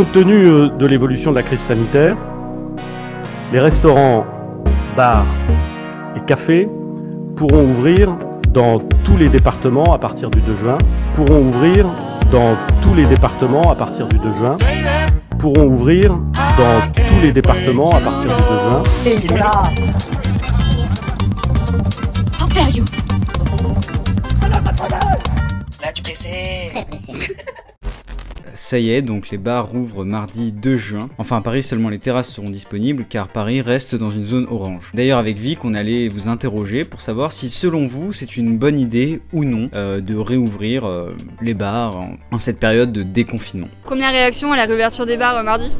Compte tenu de l'évolution de la crise sanitaire, les restaurants, bars et cafés pourront ouvrir dans tous les départements à partir du 2 juin. Pourront ouvrir dans tous les départements à partir du 2 juin. Pourront ouvrir dans tous les départements à partir du 2 juin. C'est là. How dare you? Là, tu pressé. Très pressé. Ça y est, donc les bars rouvrent mardi 2 juin. Enfin à Paris, seulement les terrasses seront disponibles car Paris reste dans une zone orange. D'ailleurs avec Vic, on allait vous interroger pour savoir si selon vous c'est une bonne idée ou non de réouvrir les bars en cette période de déconfinement. Première réaction à la réouverture des bars mardi?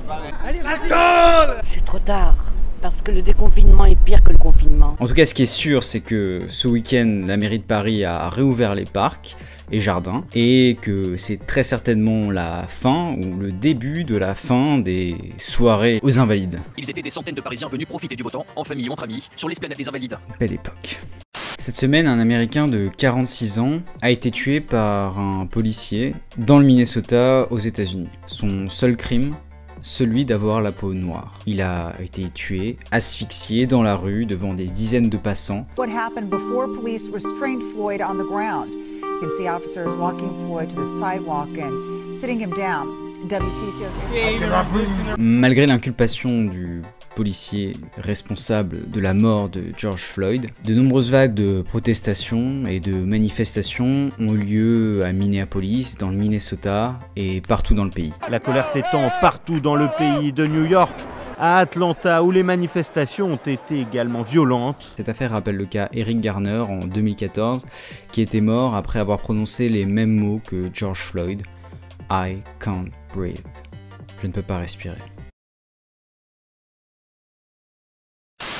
C'est trop tard, parce que le déconfinement est pire que le confinement. En tout cas, ce qui est sûr, c'est que ce week-end, la mairie de Paris a réouvert les parcs et jardins, et que c'est très certainement la fin, ou le début de la fin des soirées aux Invalides. Ils étaient des centaines de Parisiens venus profiter du beau temps, en famille ou entre amis, sur l'esplanade des Invalides. Belle époque. Cette semaine, un Américain de 46 ans a été tué par un policier dans le Minnesota, aux États-Unis. Son seul crime, celui d'avoir la peau noire. Il a été tué, asphyxié dans la rue devant des dizaines de passants. What happened before police restrained Floyd on the ground? You can see officers walking Floyd to the sidewalk and sitting him down. Malgré l'inculpation du policier responsable de la mort de George Floyd, de nombreuses vagues de protestations et de manifestations ont eu lieu à Minneapolis, dans le Minnesota et partout dans le pays. La colère s'étend partout dans le pays, de New York à Atlanta, où les manifestations ont été également violentes. Cette affaire rappelle le cas Eric Garner en 2014, qui était mort après avoir prononcé les mêmes mots que George Floyd. I can't breathe. Je ne peux pas respirer.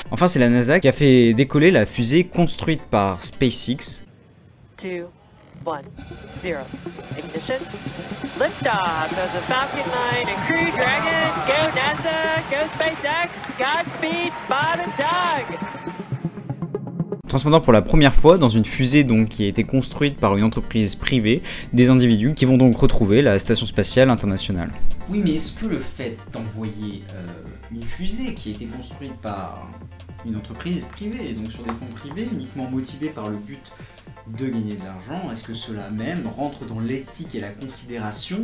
Enfin, c'est la NASA qui a fait décoller la fusée construite par SpaceX. 2, 1, 0. Ignition. Liftoff of the Falcon 9 and Crew Dragon. Go NASA, go SpaceX, Godspeed, Spot and Dog. Transpondant pour la première fois dans une fusée donc qui a été construite par une entreprise privée, des individus qui vont donc retrouver la Station Spatiale Internationale. Oui, mais est-ce que le fait d'envoyer une fusée qui a été construite par une entreprise privée, donc sur des fonds privés, uniquement motivée par le but de gagner de l'argent, est-ce que cela même rentre dans l'éthique et la considération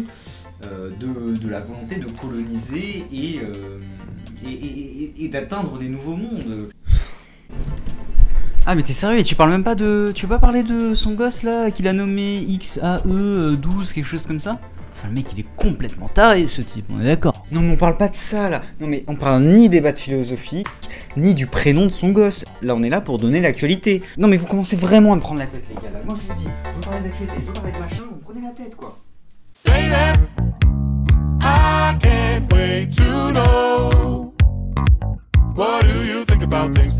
de la volonté de coloniser et d'atteindre des nouveaux mondes? Ah mais t'es sérieux, tu parles même pas de... Tu veux pas parler de son gosse là, qu'il a nommé XAE12, quelque chose comme ça? Enfin le mec il est complètement taré ce type, on est d'accord. Non mais on parle pas de ça là. Non mais on parle ni des débats philosophiques, ni du prénom de son gosse. Là on est là pour donner l'actualité. Non mais vous commencez vraiment à me prendre la tête les gars là. Moi je vous dis, je veux parler d'actualité, je veux parler de machin, vous me prenez la tête quoi. Baby, I can't wait to know. What do you think about things?